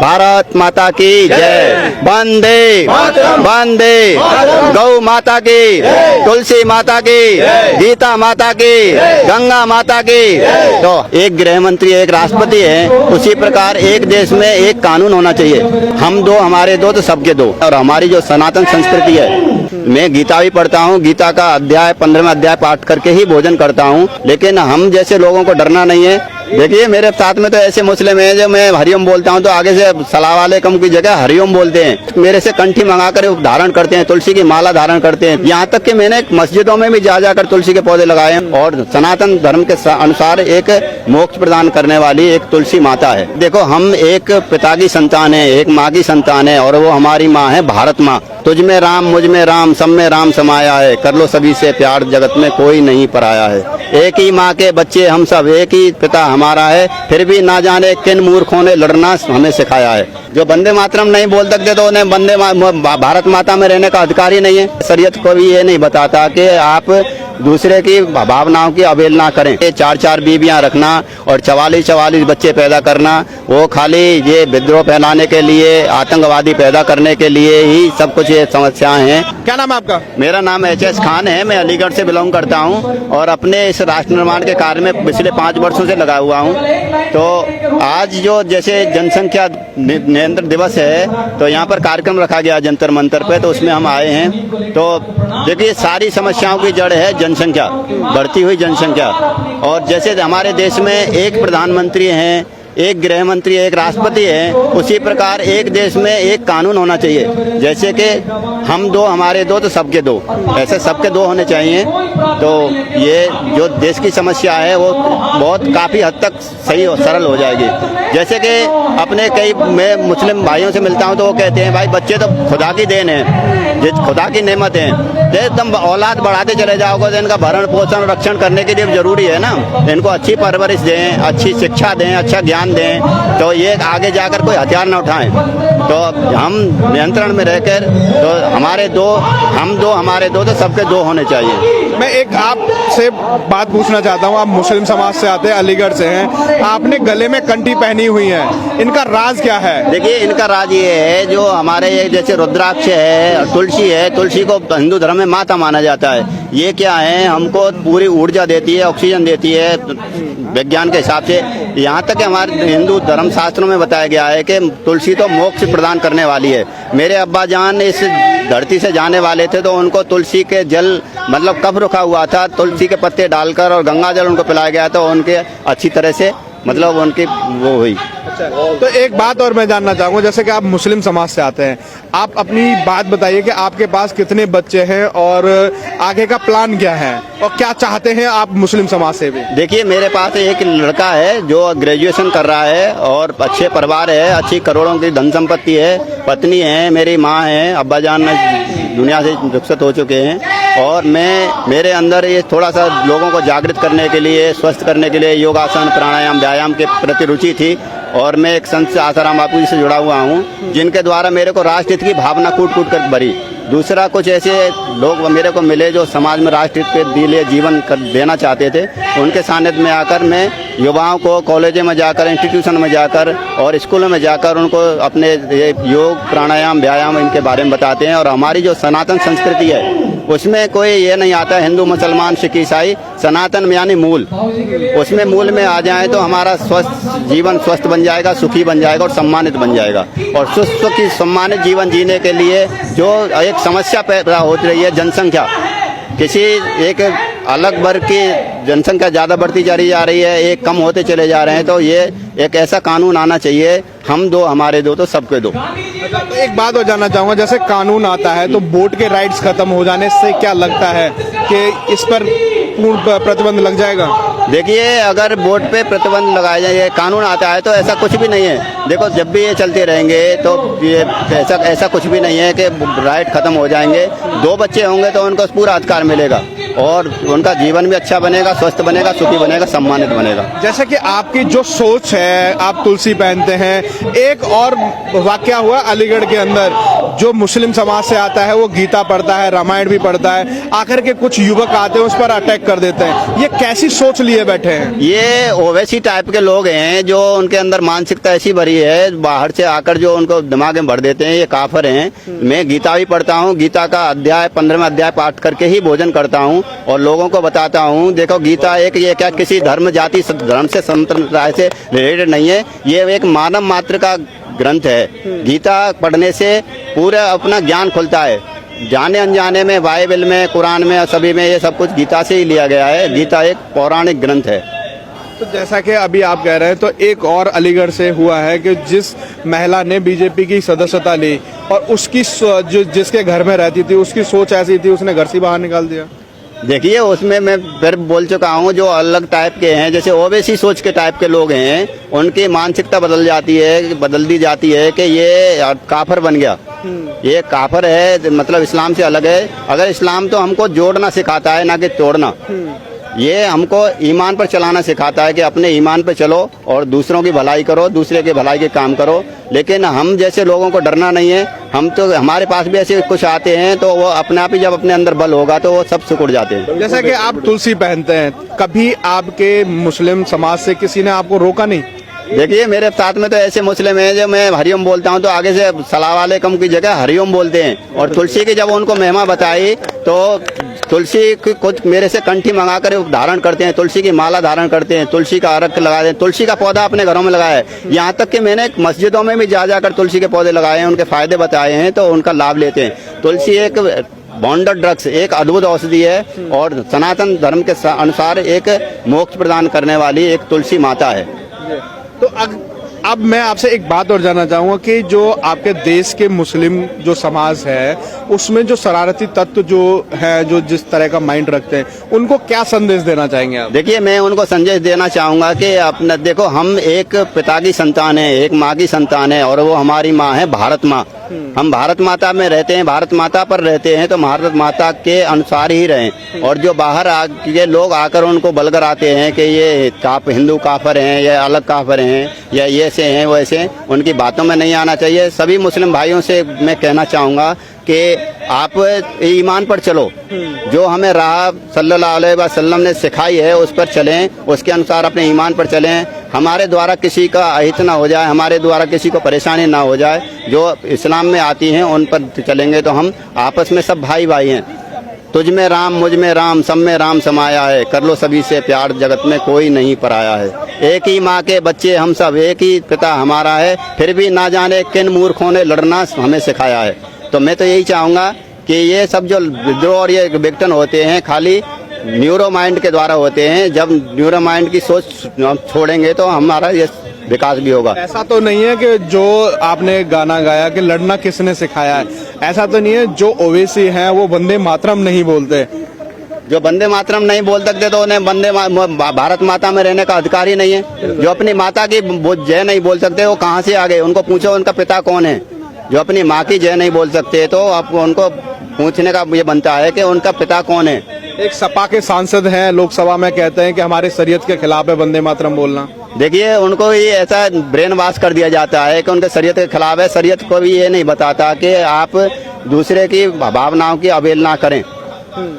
भारत माता की जय। वंदे वंदे गौ माता की, तुलसी माता की, गीता माता की, गंगा माता की। तो एक गृह मंत्री एक राष्ट्रपति है, उसी प्रकार एक देश में एक कानून होना चाहिए। हम दो हमारे दो तो सबके दो। और हमारी जो सनातन संस्कृति है, मैं गीता भी पढ़ता हूँ, गीता का अध्याय 15वां अध्याय पाठ करके ही भोजन करता हूँ। लेकिन हम जैसे लोगों को डरना नहीं है। देखिए मेरे साथ में तो ऐसे मुस्लिम हैं जो मैं हरिओम बोलता हूँ तो आगे से सलाम वालेकुम की जगह हरिओम बोलते हैं। मेरे से कंठी मंगाकर धारण करते हैं, तुलसी की माला धारण करते हैं। यहाँ तक कि मैंने मस्जिदों में भी जा जाकर तुलसी के पौधे लगाए हैं। और सनातन धर्म के अनुसार एक मोक्ष प्रदान करने वाली एक तुलसी माता है। देखो हम एक पिता की संतान है, एक माँ की संतान है, और वो हमारी माँ है भारत माँ। तुझ में राम मुझ में राम सब में राम समाया है, कर लो सभी से प्यार जगत में कोई नहीं पराया है। एक ही माँ के बच्चे हम सब, एक ही पिता हमारा है, फिर भी ना जाने किन मूर्खों ने लड़ना हमें सिखाया है। जो वंदे मातरम नहीं बोल सकते तो उन्हें भारत माता में रहने का अधिकार ही नहीं है। शरीयत को भी ये नहीं बताता कि आप दूसरे की भावनाओं की अवहेलना करें। 4-4 बीबियां रखना और 44-44 बच्चे पैदा करना, वो खाली ये विद्रोह फैलाने के लिए, आतंकवादी पैदा करने के लिए ही सब कुछ ये समस्याएं हैं। क्या नाम है आपका? मेरा नाम HS खान है, मैं अलीगढ़ से बिलोंग करता हूं और अपने इस राष्ट्र निर्माण के कार्य में पिछले 5 वर्षों से लगा हुआ हूं। तो आज जो जैसे जनसंख्या नियंत्रण दिवस है तो यहाँ पर कार्यक्रम रखा गया जंतर मंतर पे, तो उसमें हम आए हैं। तो देखिए सारी समस्याओं की जड़ है जनसंख्या, बढ़ती हुई जनसंख्या। और जैसे हमारे देश में एक प्रधानमंत्री हैं, एक गृह मंत्री एक राष्ट्रपति है, उसी प्रकार एक देश में एक कानून होना चाहिए। जैसे कि हम दो हमारे दो तो सबके दो, ऐसे सबके दो होने चाहिए। तो ये जो देश की समस्या है वो बहुत काफी हद तक सही और सरल हो जाएगी। जैसे कि अपने कई मैं मुस्लिम भाइयों से मिलता हूं तो वो कहते हैं भाई बच्चे तो खुदा की देन है, खुदा की नेमत है, एकदम औलाद बढ़ाते चले जाओगे तो इनका भरण पोषण रक्षण करने के लिए जरूरी है ना। इनको अच्छी परवरिश दें, अच्छी शिक्षा दें, अच्छा ज्ञान दें, तो ये आगे जाकर कोई हथियार न उठाएं। तो हम नियंत्रण में रहकर तो हमारे दो हम दो हमारे दो तो सबके दो होने चाहिए। मैं एक आपसे बात पूछना चाहता हूँ, आप मुस्लिम समाज से आते हैं, अलीगढ़ से हैं, आपने गले में कंठी पहनी हुई है, इनका राज क्या है? देखिए इनका राज ये है, जो हमारे ये जैसे रुद्राक्ष है, तुलसी है, तुलसी को हिंदू धर्म में माता माना जाता है। ये क्या है, हमको पूरी ऊर्जा देती है, ऑक्सीजन देती है विज्ञान के हिसाब से। यहाँ तक हमारे हिंदू धर्म शास्त्रों में बताया गया है कि तुलसी तो मोक्ष प्रदान करने वाली है। मेरे अब्बा जान इस धरती से जाने वाले थे तो उनको तुलसी के जल मतलब कफ रुका हुआ था, तुलसी के पत्ते डालकर और गंगा जल उनको पिलाया गया तो उनके अच्छी तरह से मतलब उनकी वो हुई। तो एक बात और मैं जानना चाहूँगा, जैसे कि आप मुस्लिम समाज से आते हैं, आप अपनी बात बताइए कि आपके पास कितने बच्चे हैं और आगे का प्लान क्या है और क्या चाहते हैं आप मुस्लिम समाज से भी? देखिए मेरे पास एक लड़का है जो ग्रेजुएशन कर रहा है और अच्छे परिवार है, अच्छी करोड़ों की धन संपत्ति है, पत्नी है, मेरी माँ है, अब्बा जान दुनिया से रुखसत हो चुके हैं। और मेरे अंदर ये थोड़ा सा लोगों को जागृत करने के लिए, स्वस्थ करने के लिए योगासन प्राणायाम व्यायाम के प्रति रुचि थी। और मैं एक संत आसाराम बापू जी से जुड़ा हुआ हूँ, जिनके द्वारा मेरे को राष्ट्रहित की भावना कूट कूट कर भरी। दूसरा कुछ ऐसे लोग मेरे को मिले जो समाज में राष्ट्रहित के लिए जीवन देना चाहते थे। उनके सानिध्य में आकर मैं युवाओं को कॉलेजों में जाकर, इंस्टीट्यूशन में जाकर और स्कूलों में जाकर उनको अपने योग प्राणायाम व्यायाम इनके बारे में बताते हैं। और हमारी जो सनातन संस्कृति है उसमें कोई ये नहीं आता हिंदू मुसलमान सिख ईसाई, सनातन में यानी मूल, उसमें मूल में आ जाए तो हमारा स्वस्थ जीवन स्वस्थ बन जाएगा, सुखी बन जाएगा और सम्मानित बन जाएगा। और सुखी सम्मानित जीवन जीने के लिए जो एक समस्या पैदा हो रही है जनसंख्या, किसी एक अलग वर्ग की जनसंख्या ज़्यादा बढ़ती जा रही है, एक कम होते चले जा रहे हैं, तो ये एक ऐसा कानून आना चाहिए, हम दो हमारे दो तो सबके दो। तो एक बात और जानना चाहूँगा, जैसे कानून आता है तो वोट के राइट्स खत्म हो जाने से क्या लगता है कि इस पर पूर्ण प्रतिबंध लग जाएगा? देखिए अगर वोट पे प्रतिबंध लगाया जाए, कानून आता है तो ऐसा कुछ भी नहीं है। देखो जब भी ये चलते रहेंगे तो ये ऐसा कुछ भी नहीं है कि राइट खत्म हो जाएंगे। 2 बच्चे होंगे तो उनको पूरा अधिकार मिलेगा और उनका जीवन भी अच्छा बनेगा, स्वस्थ बनेगा, सुखी बनेगा, सम्मानित बनेगा। जैसे कि आपकी जो सोच है, आप तुलसी पहनते हैं, एक और वाकया हुआ अलीगढ़ के अंदर, जो मुस्लिम समाज से आता है वो गीता पढ़ता है, रामायण भी पढ़ता है, आकर के कुछ युवक आते हैं उस पर अटैक कर देते हैं। ये कैसी सोच लिए बैठे हैं? ये ओवैसी टाइप के लोग हैं जो उनके अंदर मानसिकता ऐसी भरी है, बाहर से आकर जो उनको दिमाग में भर देते हैं, ये काफिर हैं। मैं गीता भी पढ़ता हूँ, गीता का अध्याय 15वां अध्याय पाठ करके ही भोजन करता हूँ और लोगों को बताता हूँ देखो गीता एक ये क्या किसी धर्म जाति धर्म से संप्रदाय से रिलेटेड नहीं है, ये एक मानव मात्र का ग्रंथ है। गीता पढ़ने से पूरा अपना ज्ञान खुलता है, जाने अनजाने में बाइबल में कुरान में सभी में ये सब कुछ गीता से ही लिया गया है। गीता एक पौराणिक ग्रंथ है। तो जैसा कि अभी आप कह रहे हैं, तो एक और अलीगढ़ से हुआ है कि जिस महिला ने बीजेपी की सदस्यता ली और उसकी जो जिसके घर में रहती थी उसकी सोच ऐसी थी, उसने घर से बाहर निकाल दिया। देखिए उसमें मैं फिर बोल चुका हूँ, जो अलग टाइप के हैं जैसे ओवैसी सोच के टाइप के लोग हैं, उनकी मानसिकता बदल दी जाती है कि ये काफिर बन गया, ये काफिर है, मतलब इस्लाम से अलग है। अगर इस्लाम तो हमको जोड़ना सिखाता है ना कि तोड़ना, ये हमको ईमान पर चलाना सिखाता है कि अपने ईमान पर चलो और दूसरों की भलाई करो, दूसरे की भलाई के काम करो। लेकिन हम जैसे लोगों को डरना नहीं है, हम तो हमारे पास भी ऐसे कुछ आते हैं तो वो अपने आप ही जब अपने अंदर बल होगा तो वो सब सिकुड़ जाते हैं। जैसा कि आप तुलसी पहनते हैं, कभी आपके मुस्लिम समाज से किसी ने आपको रोका नहीं? देखिए मेरे साथ में तो ऐसे मुस्लिम हैं जो मैं हरिओम बोलता हूं तो आगे से सलाम वालेकुम की जगह हरिओम बोलते हैं। और तुलसी की जब उनको महिमा बताई तो तुलसी की कुछ मेरे से कंठी मंगाकर धारण करते हैं, तुलसी की माला धारण करते हैं, तुलसी का अर्क लगाते हैं, तुलसी का पौधा अपने घरों में लगाया है। यहाँ तक कि मैंने मस्जिदों में भी जा जाकर तुलसी के पौधे लगाए हैं, उनके फायदे बताए हैं तो उनका लाभ लेते हैं। तुलसी एक बॉन्डर ड्रग्स, एक अद्भुत औषधि है और सनातन धर्म के अनुसार एक मोक्ष प्रदान करने वाली एक तुलसी माता है। तो अब मैं आपसे एक बात और जानना चाहूंगा कि जो आपके देश के मुस्लिम जो समाज है उसमें जो शरारती तत्व जो है, जो जिस तरह का माइंड रखते हैं, उनको क्या संदेश देना चाहेंगे आप? देखिए मैं उनको संदेश देना चाहूंगा कि अपना देखो, हम एक पिता की संतान है, एक माँ की संतान है और वो हमारी माँ है भारत माँ। हम भारत माता में रहते हैं, भारत माता पर रहते हैं तो भारत माता के अनुसार ही रहें। और जो बाहर के लोग आकर उनको बलगर आते हैं कि ये हिंदू काफिर हैं या अलग काफिर हैं या ये से हैं वैसे हैं, उनकी बातों में नहीं आना चाहिए। सभी मुस्लिम भाइयों से मैं कहना चाहूँगा कि आप ईमान पर चलो, जो हमें राह सल्लल्लाहु अलैहि वसल्लम ने सिखाई है उस पर चलें, उसके अनुसार अपने ईमान पर चलें। हमारे द्वारा किसी का अहित ना हो जाए, हमारे द्वारा किसी को परेशानी ना हो जाए। जो इस्लाम में आती हैं उन पर चलेंगे तो हम आपस में सब भाई भाई हैं। तुझ में राम मुझ में राम सब में राम समाया है, कर लो सभी से प्यार जगत में कोई नहीं पराया है। एक ही माँ के बच्चे हम सब, एक ही पिता हमारा है, फिर भी ना जाने किन मूर्खों ने लड़ना हमें सिखाया है। तो मैं तो यही चाहूँगा कि ये सब जो विद्रोह और ये विघटन होते हैं खाली न्यूरो माइंड के द्वारा होते हैं। जब न्यूरो माइंड की सोच छोड़ेंगे तो हमारा ये विकास भी होगा। ऐसा तो नहीं है कि जो आपने गाना गाया कि लड़ना किसने सिखाया है, ऐसा तो नहीं है जो ओवैसी हैं वो वंदे मातरम नहीं बोलते। जो वंदे मातरम नहीं बोल सकते तो उन्हें भारत माता में रहने का अधिकार ही नहीं है। जो अपनी माता की जय नहीं बोल सकते वो कहाँ से आ गए? उनको पूछो उनका पिता कौन है। जो अपनी माँ की जय नहीं बोल सकते तो आप उनको पूछने का ये बनता है कि उनका पिता कौन है। एक सपा के सांसद हैं, लोकसभा में कहते हैं कि हमारे शरीयत के खिलाफ है वंदे मातरम बोलना। देखिए उनको ये ऐसा ब्रेन वॉश कर दिया जाता है कि उनके शरीयत के खिलाफ है। शरीयत को भी ये नहीं बताता कि आप दूसरे की भावनाओं की अवहेलना करें,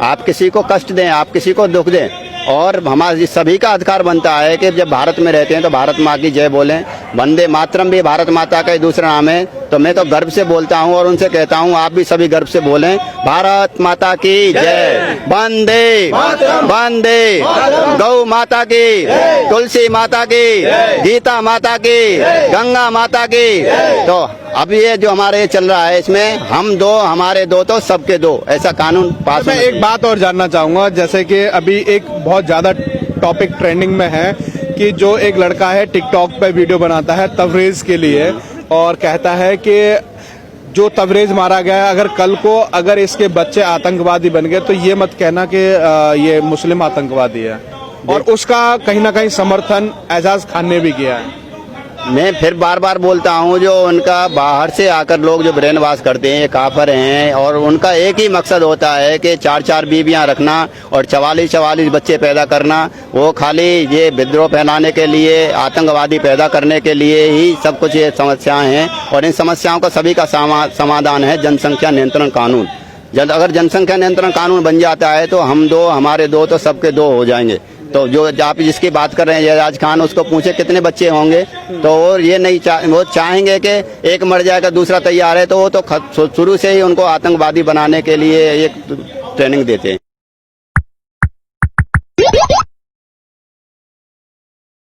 आप किसी को कष्ट दें, आप किसी को दुख दें। और हमारे सभी का अधिकार बनता है कि जब भारत में रहते हैं तो भारत माँ की जय बोलें। वंदे मातरम भी भारत माता का ही दूसरा नाम है। तो मैं तो गर्व से बोलता हूँ और उनसे कहता हूँ आप भी सभी गर्व से बोलें, भारत माता की जय, वंदे वंदे, गौ माता की, तुलसी माता की, गीता माता की, गंगा माता की। तो अब ये जो हमारे चल रहा है इसमें हम दो हमारे दो तो सबके दो, ऐसा कानून पास। मैं एक बात और जानना चाहूंगा, जैसे कि अभी एक बहुत ज्यादा टॉपिक ट्रेंडिंग में है कि जो एक लड़का है टिकटॉक पे वीडियो बनाता है तवरेज के लिए और कहता है कि जो तवरेज मारा गया है, अगर कल को अगर इसके बच्चे आतंकवादी बन गए तो ये मत कहना कि ये मुस्लिम आतंकवादी है। और उसका कहीं ना कहीं समर्थन एजाज खान ने भी किया है। मैं फिर बार बार बोलता हूँ, जो उनका बाहर से आकर लोग जो ब्रेन वॉश करते हैं ये काफर हैं, और उनका एक ही मकसद होता है कि 4-4 बीवियां रखना और 44-44 बच्चे पैदा करना। वो खाली ये विद्रोह फैलाने के लिए, आतंकवादी पैदा करने के लिए ही सब कुछ ये समस्याएं हैं। और इन समस्याओं का सभी का समाधान है जनसंख्या नियंत्रण कानून। अगर जनसंख्या नियंत्रण कानून बन जाता है तो हम दो, हमारे दो, तो सबके दो हो जाएंगे। तो जो आप जिसकी बात कर रहे हैं यराज खान, उसको पूछे कितने बच्चे होंगे, तो और ये नहीं वो चाहेंगे कि एक मर जाएगा दूसरा तैयार है, तो वो तो शुरू से ही उनको आतंकवादी बनाने के लिए एक ट्रेनिंग देते हैं।